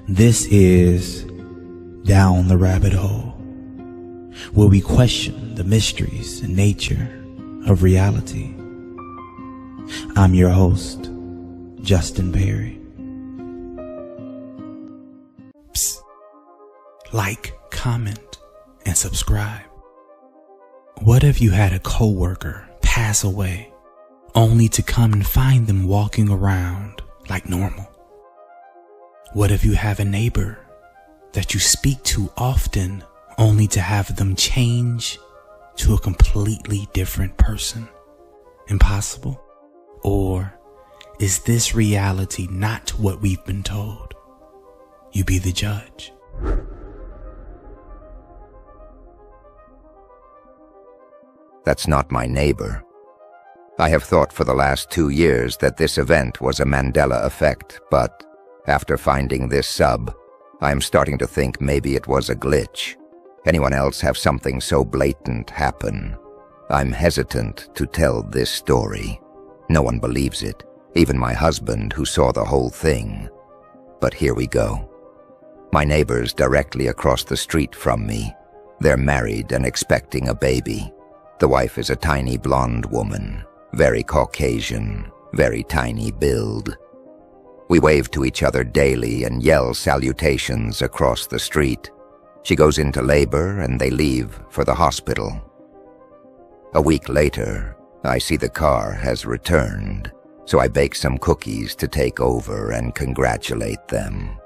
This is Down the Rabbit Hole, where we question the mysteries and nature of reality. I'm your host, Justin Perry. Psst. Like, comment, and subscribe. What if you had a coworker pass away only to come and find them walking around like normal? What if you have a neighbor that you speak to often only to have them change to a completely different person? Impossible? Or is this reality not what we've been told? You be the judge. That's not my neighbor. I have thought for the last 2 years that this event was a Mandela effect, but after finding this sub, I'm starting to think maybe it was a glitch. Anyone else have something so blatant happen? I'm hesitant to tell this story. No one believes it, even my husband who saw the whole thing. But here we go. My neighbor's directly across the street from me. They're married and expecting a baby. The wife is a tiny blonde woman, very Caucasian, very tiny build. We wave to each other daily and yell salutations across the street. She goes into labor and they leave for the hospital. A week later, I see the car has returned, so I bake some cookies to take over and congratulate them.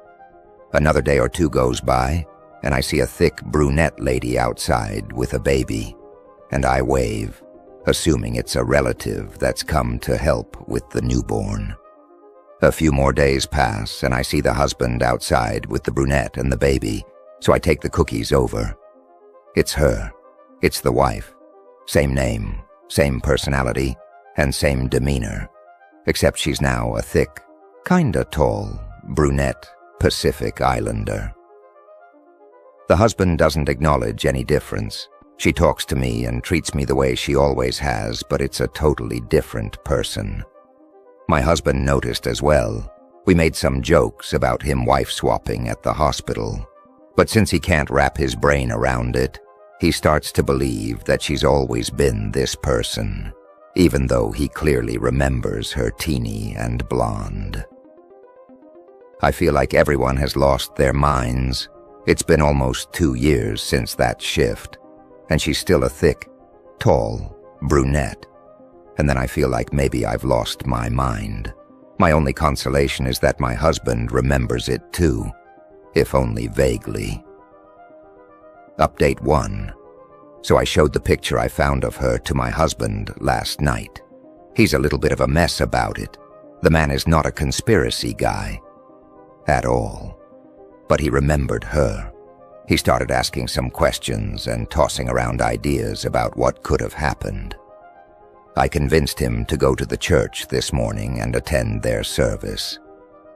Another day or two goes by, and I see a thick brunette lady outside with a baby, and I wave, assuming it's a relative that's come to help with the newborn. A few more days pass, and I see the husband outside with the brunette and the baby, so I take the cookies over. It's her. It's the wife. Same name, same personality, and same demeanor, except she's now a thick, kinda tall, brunette Pacific Islander. The husband doesn't acknowledge any difference. She talks to me and treats me the way she always has, but it's a totally different person. My husband noticed as well. We made some jokes about him wife-swapping at the hospital, but since he can't wrap his brain around it, he starts to believe that she's always been this person, even though he clearly remembers her teeny and blonde. I feel like everyone has lost their minds. It's been almost 2 years since that shift, and she's still a thick, tall brunette. And then I feel like maybe I've lost my mind. My only consolation is that my husband remembers it too, if only vaguely. Update 1. So I showed the picture I found of her to my husband last night. He's a little bit of a mess about it. The man is not a conspiracy guy. At all. But he remembered her. He started asking some questions and tossing around ideas about what could have happened. I convinced him to go to the church this morning and attend their service.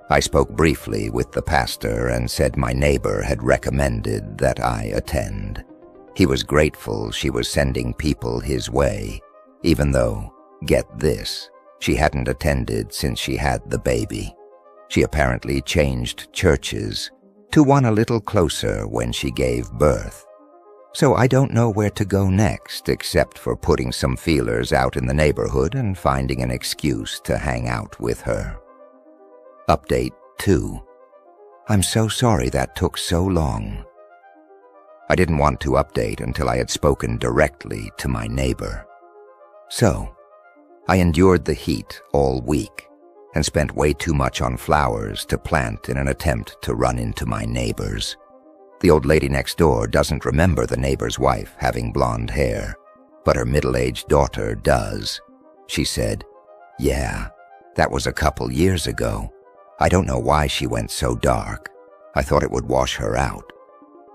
I spoke briefly with the pastor and said my neighbor had recommended that I attend. He was grateful she was sending people his way, even though, get this, she hadn't attended since she had the baby. She apparently changed churches to one a little closer when she gave birth. So I don't know where to go next except for putting some feelers out in the neighborhood and finding an excuse to hang out with her. Update 2. I'm so sorry that took so long. I didn't want to update until I had spoken directly to my neighbor. So, I endured the heat all week and spent way too much on flowers to plant in an attempt to run into my neighbors. The old lady next door doesn't remember the neighbor's wife having blonde hair, but her middle-aged daughter does. She said, "Yeah, that was a couple years ago. I don't know why she went so dark. I thought it would wash her out."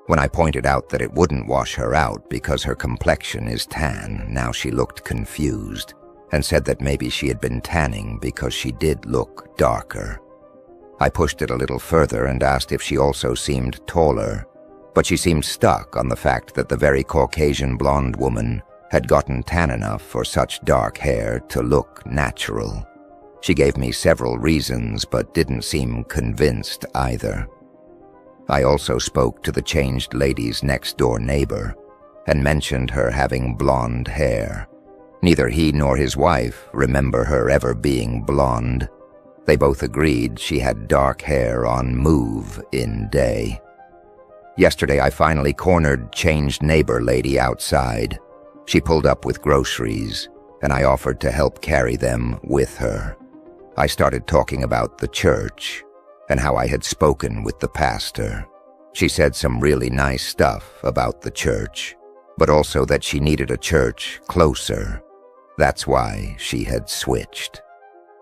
When I pointed out that it wouldn't wash her out because her complexion is tan, now she looked confused and said that maybe she had been tanning because she did look darker. I pushed it a little further and asked if she also seemed taller, but she seemed stuck on the fact that the very Caucasian blonde woman had gotten tan enough for such dark hair to look natural. She gave me several reasons but didn't seem convinced either. I also spoke to the changed lady's next-door neighbor and mentioned her having blonde hair. Neither he nor his wife remember her ever being blonde. They both agreed she had dark hair on move-in day. Yesterday I finally cornered changed neighbor lady outside. She pulled up with groceries, and I offered to help carry them with her. I started talking about the church and how I had spoken with the pastor. She said some really nice stuff about the church, but also that she needed a church closer. That's why she had switched.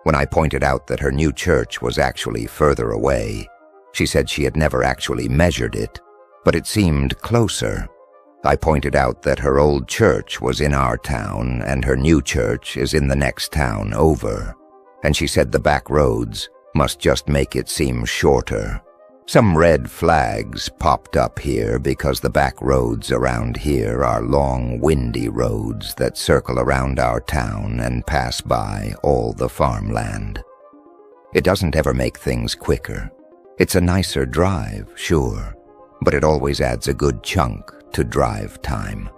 When I pointed out that her new church was actually further away, she said she had never actually measured it, but it seemed closer. I pointed out that her old church was in our town and her new church is in the next town over, and she said the back roads must just make it seem shorter. Some red flags popped up here because the back roads around here are long, windy roads that circle around our town and pass by all the farmland. It doesn't ever make things quicker. It's a nicer drive, sure, but it always adds a good chunk to drive time.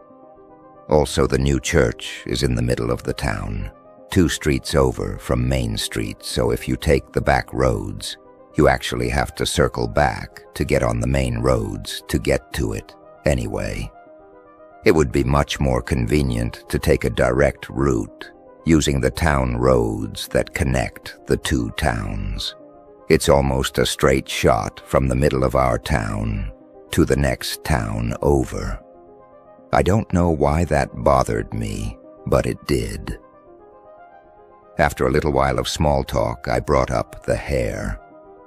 Also, the new church is in the middle of the town, 2 streets over from Main Street, so if you take the back roads, you actually have to circle back to get on the main roads to get to it anyway. It would be much more convenient to take a direct route using the town roads that connect the 2 towns. It's almost a straight shot from the middle of our town to the next town over. I don't know why that bothered me, but it did. After a little while of small talk, I brought up the hair.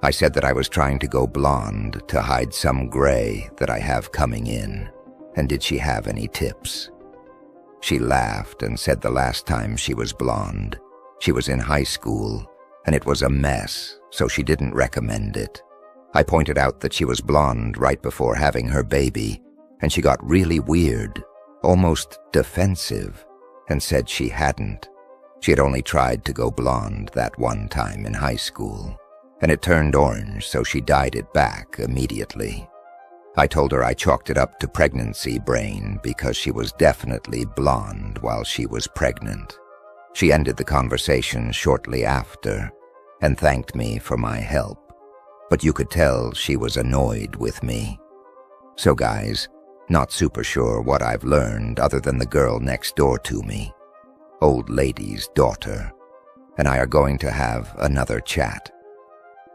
I said that I was trying to go blonde to hide some gray that I have coming in, and did she have any tips? She laughed and said the last time she was blonde, she was in high school, and it was a mess, so she didn't recommend it. I pointed out that she was blonde right before having her baby, and she got really weird, almost defensive, and said she hadn't. She had only tried to go blonde that one time in high school, and it turned orange, so she dyed it back immediately. I told her I chalked it up to pregnancy brain because she was definitely blonde while she was pregnant. She ended the conversation shortly after and thanked me for my help, but you could tell she was annoyed with me. So guys, not super sure what I've learned other than the girl next door to me, old lady's daughter, and I are going to have another chat.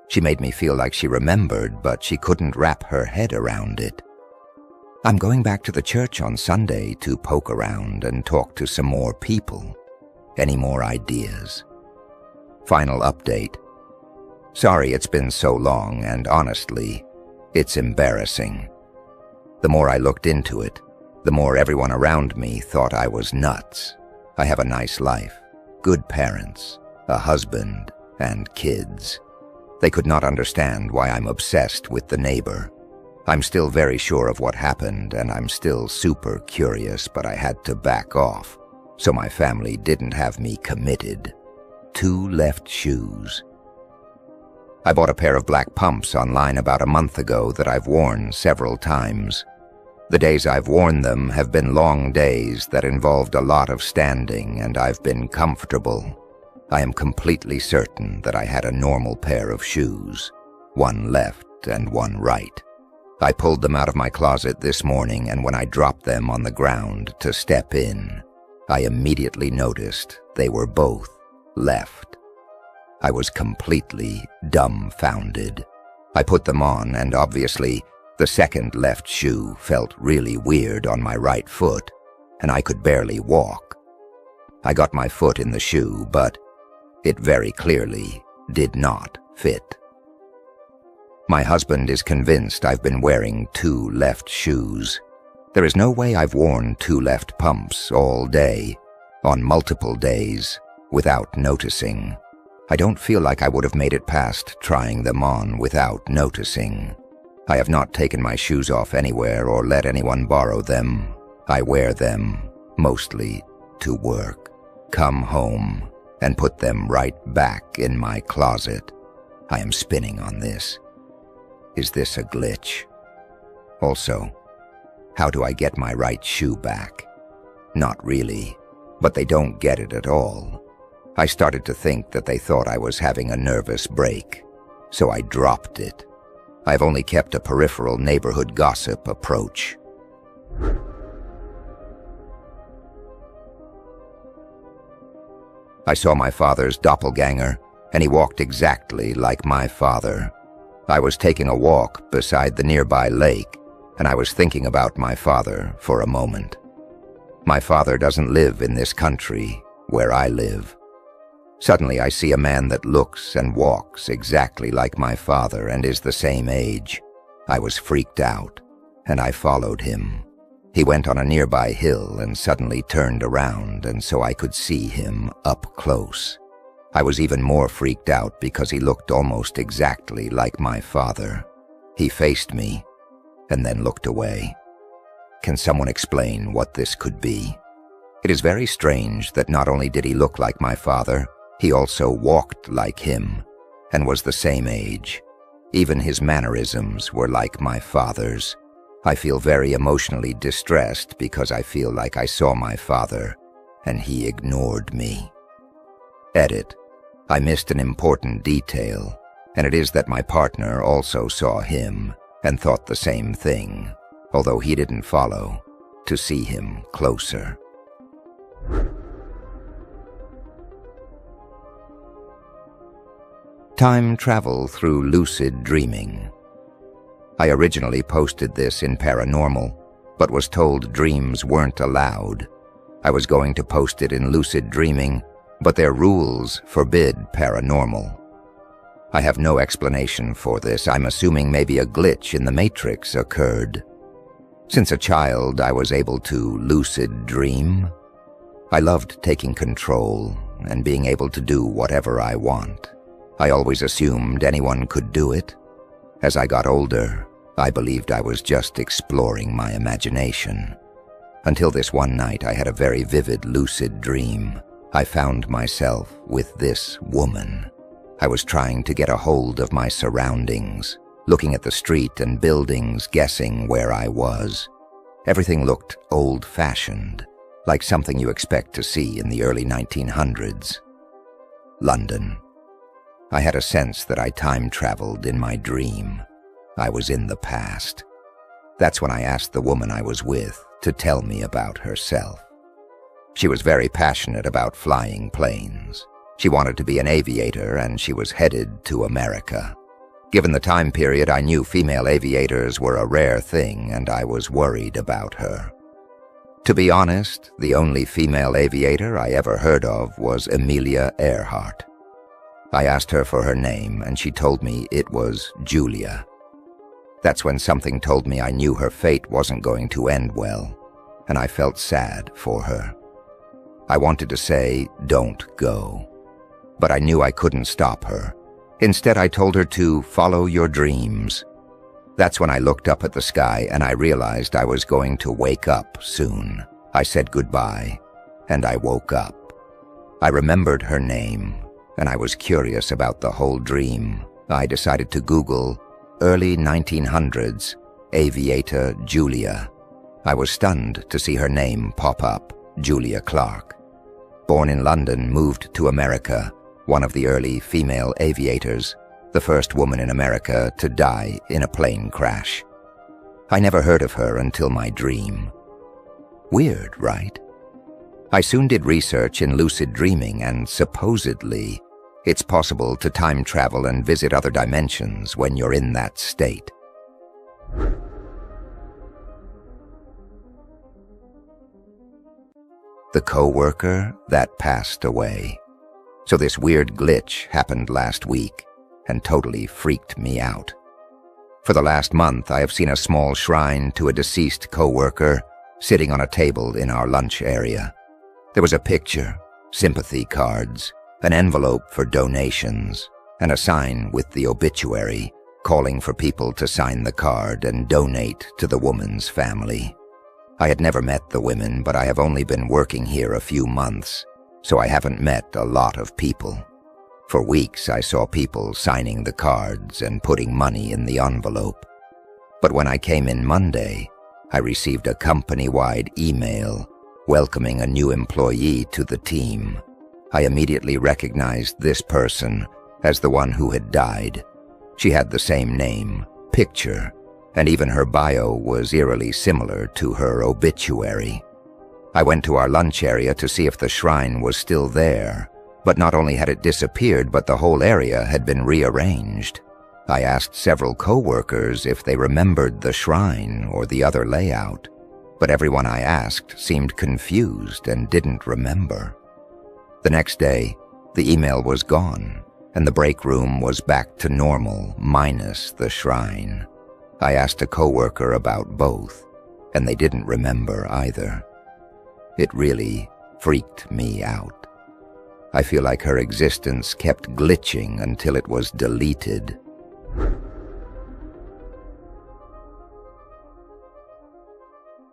She made me feel like she remembered, but she couldn't wrap her head around it. I'm going back to the church on Sunday to poke around and talk to some more people. Any more ideas? Final update. Sorry it's been so long, and honestly, it's embarrassing. The more I looked into it, the more everyone around me thought I was nuts. I have a nice life, good parents, a husband, and kids. They could not understand why I'm obsessed with the neighbor. I'm still very sure of what happened, and I'm still super curious, but I had to back off, so my family didn't have me committed. 2 left shoes. I bought a pair of black pumps online about a month ago that I've worn several times. The days I've worn them have been long days that involved a lot of standing, and I've been comfortable. I am completely certain that I had a normal pair of shoes, 1 left and 1 right. I pulled them out of my closet this morning, and when I dropped them on the ground to step in, I immediately noticed they were both left. I was completely dumbfounded. I put them on, and obviously, the second left shoe felt really weird on my right foot, and I could barely walk. I got my foot in the shoe, but it very clearly did not fit. My husband is convinced I've been wearing 2 left shoes. There is no way I've worn 2 left pumps all day, on multiple days, without noticing. I don't feel like I would have made it past trying them on without noticing. I have not taken my shoes off anywhere or let anyone borrow them. I wear them, mostly, to work, come home, and put them right back in my closet. I am spinning on this. Is this a glitch? Also, how do I get my right shoe back? Not really, but they don't get it at all. I started to think that they thought I was having a nervous break, so I dropped it. I've only kept a peripheral neighborhood gossip approach. I saw my father's doppelganger, and he walked exactly like my father. I was taking a walk beside the nearby lake, and I was thinking about my father for a moment. My father doesn't live in this country where I live. Suddenly I see a man that looks and walks exactly like my father and is the same age. I was freaked out, and I followed him. He went on a nearby hill and suddenly turned around, and so I could see him up close. I was even more freaked out because he looked almost exactly like my father. He faced me and then looked away. Can someone explain what this could be? It is very strange that not only did he look like my father, he also walked like him and was the same age. Even his mannerisms were like my father's. I feel very emotionally distressed because I feel like I saw my father and he ignored me. Edit. I missed an important detail, and it is that my partner also saw him and thought the same thing, although he didn't follow to see him closer. Time travel through lucid dreaming. I originally posted this in Paranormal, but was told dreams weren't allowed. I was going to post it in lucid dreaming, but their rules forbid paranormal. I have no explanation for this. I'm assuming maybe a glitch in the Matrix occurred. Since a child, I was able to lucid dream. I loved taking control and being able to do whatever I want. I always assumed anyone could do it. As I got older, I believed I was just exploring my imagination. Until this one night, I had a very vivid lucid dream. I found myself with this woman. I was trying to get a hold of my surroundings, looking at the street and buildings, guessing where I was. Everything looked old-fashioned, like something you expect to see in the early 1900s. London. I had a sense that I time-traveled in my dream. I was in the past. That's when I asked the woman I was with to tell me about herself. She was very passionate about flying planes. She wanted to be an aviator, and she was headed to America. Given the time period, I knew female aviators were a rare thing, and I was worried about her. To be honest, the only female aviator I ever heard of was Amelia Earhart. I asked her for her name, and she told me it was Julia. That's when something told me I knew her fate wasn't going to end well, and I felt sad for her. I wanted to say, "Don't go," but I knew I couldn't stop her. Instead, I told her to follow your dreams. That's when I looked up at the sky and I realized I was going to wake up soon. I said goodbye, and I woke up. I remembered her name, and I was curious about the whole dream. I decided to Google early 1900s aviator Julia. I was stunned to see her name pop up, Julia Clark. Born in London, moved to America, one of the early female aviators, the first woman in America to die in a plane crash. I never heard of her until my dream. Weird, right? I soon did research in lucid dreaming, and supposedly, it's possible to time travel and visit other dimensions when you're in that state. The coworker that passed away. So this weird glitch happened last week and totally freaked me out. For the last month, I have seen a small shrine to a deceased coworker sitting on a table in our lunch area. There was a picture, sympathy cards, an envelope for donations, and a sign with the obituary calling for people to sign the card and donate to the woman's family. I had never met the women, but I have only been working here a few months, so I haven't met a lot of people. For weeks, I saw people signing the cards and putting money in the envelope. But when I came in Monday, I received a company-wide email welcoming a new employee to the team. I immediately recognized this person as the one who had died. She had the same name, picture, and even her bio was eerily similar to her obituary. I went to our lunch area to see if the shrine was still there, but not only had it disappeared, but the whole area had been rearranged. I asked several co-workers if they remembered the shrine or the other layout, but everyone I asked seemed confused and didn't remember. The next day, the email was gone, and the break room was back to normal, minus the shrine. I asked a coworker about both, and they didn't remember either. It really freaked me out. I feel like her existence kept glitching until it was deleted.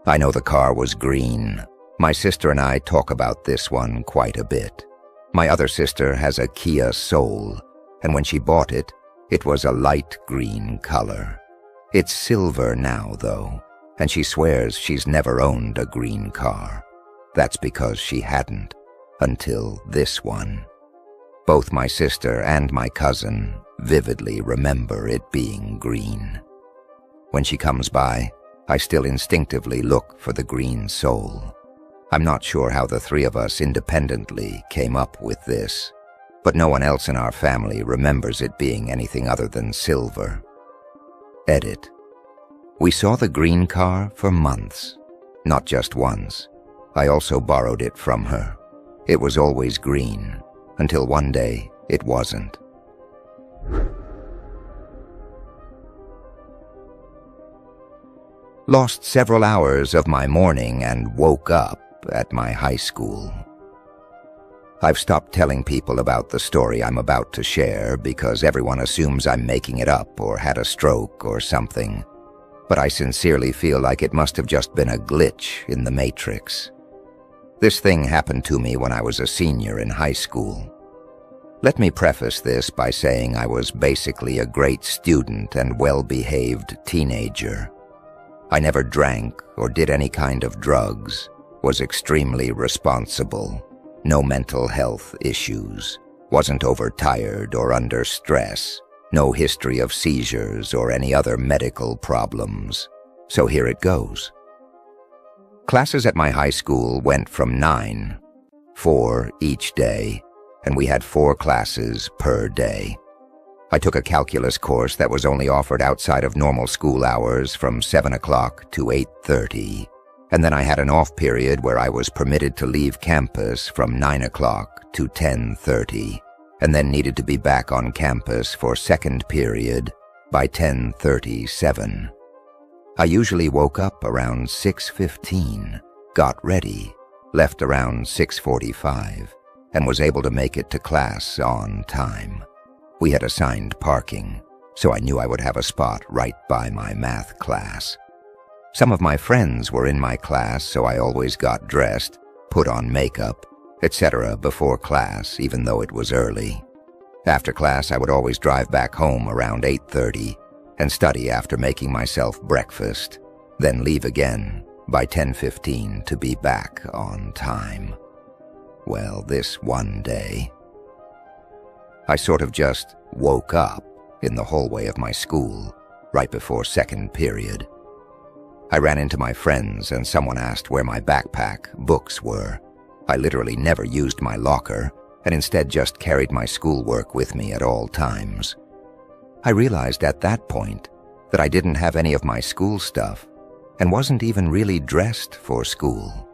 I know the car was green. My sister and I talk about this one quite a bit. My other sister has a Kia Soul, and when she bought it, it was a light green color. It's silver now, though, and she swears she's never owned a green car. That's because she hadn't, until this one. Both my sister and my cousin vividly remember it being green. When she comes by, I still instinctively look for the green Soul. I'm not sure how the three of us independently came up with this, but no one else in our family remembers it being anything other than silver. Edit. We saw the green car for months, not just once. I also borrowed it from her. It was always green, until one day it wasn't. Lost several hours of my morning and woke up at my high school. I've stopped telling people about the story I'm about to share because everyone assumes I'm making it up or had a stroke or something, but I sincerely feel like it must have just been a glitch in the Matrix. This thing happened to me when I was a senior in high school. Let me preface this by saying I was basically a great student and well-behaved teenager. I never drank or did any kind of drugs, was extremely responsible, no mental health issues, wasn't overtired or under stress, no history of seizures or any other medical problems. So here it goes. Classes at my high school went from 4 each day, and we had 4 classes per day. I took a calculus course that was only offered outside of normal school hours from 7 o'clock to 8:30, and then I had an off period where I was permitted to leave campus from 9 o'clock to 10:30, and then needed to be back on campus for second period by 10:37. I usually woke up around 6:15, got ready, left around 6:45, and was able to make it to class on time. We had assigned parking, so I knew I would have a spot right by my math class. Some of my friends were in my class, so I always got dressed, put on makeup, etc. before class, even though it was early. After class, I would always drive back home around 8:30 and study after making myself breakfast, then leave again by 10:15 to be back on time. Well, this one day, I sort of just woke up in the hallway of my school right before second period. I ran into my friends and someone asked where my backpack, books were. I literally never used my locker and instead just carried my schoolwork with me at all times. I realized at that point that I didn't have any of my school stuff and wasn't even really dressed for school.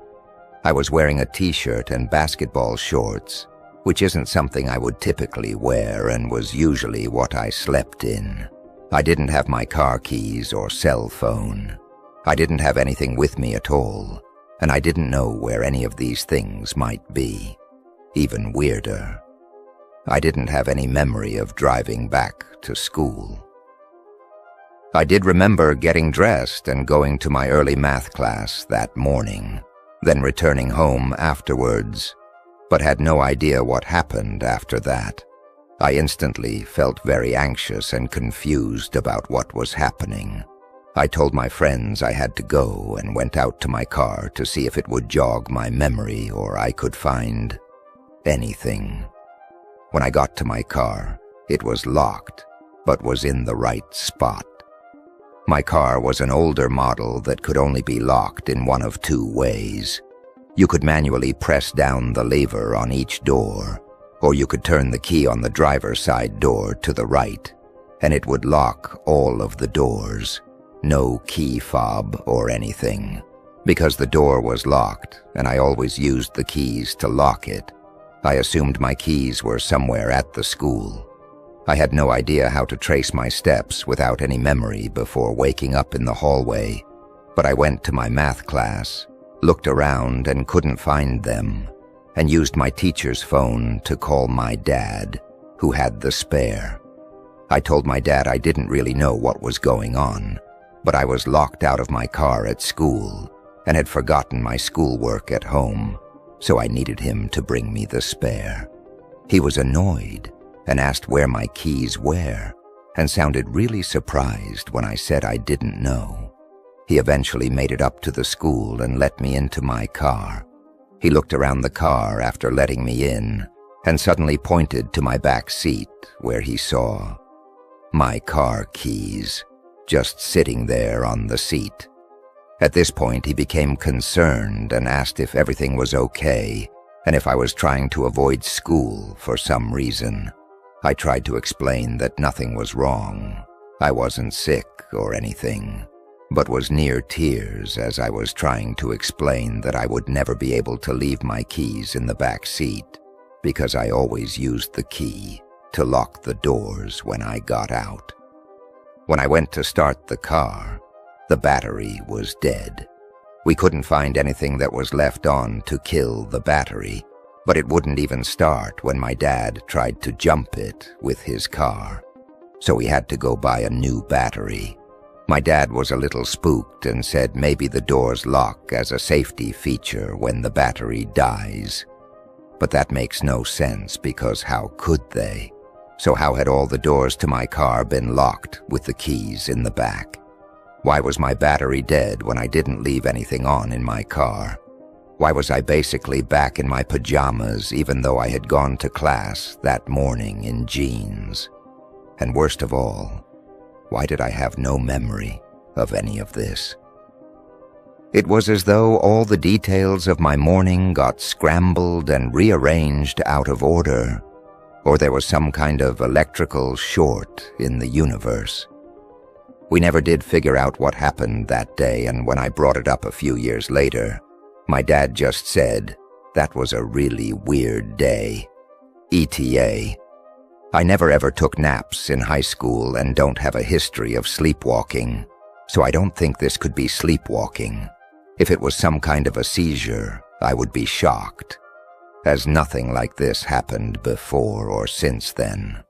I was wearing a t-shirt and basketball shorts, which isn't something I would typically wear and was usually what I slept in. I didn't have my car keys or cell phone. I didn't have anything with me at all, and I didn't know where any of these things might be. Even weirder, I didn't have any memory of driving back to school. I did remember getting dressed and going to my early math class that morning, then returning home afterwards, but had no idea what happened after that. I instantly felt very anxious and confused about what was happening. I told my friends I had to go and went out to my car to see if it would jog my memory or I could find anything. When I got to my car, it was locked, but was in the right spot. My car was an older model that could only be locked in one of two ways. You could manually press down the lever on each door, or you could turn the key on the driver's side door to the right, and it would lock all of the doors. No key fob or anything. Because the door was locked, and I always used the keys to lock it, I assumed my keys were somewhere at the school. I had no idea how to trace my steps without any memory before waking up in the hallway, but I went to my math class, looked around and couldn't find them, and used my teacher's phone to call my dad, who had the spare. I told my dad I didn't really know what was going on, but I was locked out of my car at school and had forgotten my schoolwork at home, so I needed him to bring me the spare. He was annoyed and asked where my keys were, and sounded really surprised when I said I didn't know. He eventually made it up to the school and let me into my car. He looked around the car after letting me in and suddenly pointed to my back seat where he saw my car keys just sitting there on the seat. At this point, he became concerned and asked if everything was okay and if I was trying to avoid school for some reason. I tried to explain that nothing was wrong. I wasn't sick or anything, but was near tears as I was trying to explain that I would never be able to leave my keys in the back seat because I always used the key to lock the doors when I got out. When I went to start the car, the battery was dead. We couldn't find anything that was left on to kill the battery, but it wouldn't even start when my dad tried to jump it with his car. So we had to go buy a new battery. My dad was a little spooked and said maybe the doors lock as a safety feature when the battery dies. But that makes no sense because how could they? So how had all the doors to my car been locked with the keys in the back? Why was my battery dead when I didn't leave anything on in my car? Why was I basically back in my pajamas even though I had gone to class that morning in jeans? And worst of all, why did I have no memory of any of this? It was as though all the details of my morning got scrambled and rearranged out of order, or there was some kind of electrical short in the universe. We never did figure out what happened that day, and when I brought it up a few years later, my dad just said, "That was a really weird day. ETA. I never ever took naps in high school and don't have a history of sleepwalking, so I don't think this could be sleepwalking. If it was some kind of a seizure, I would be shocked, as nothing like this happened before or since then."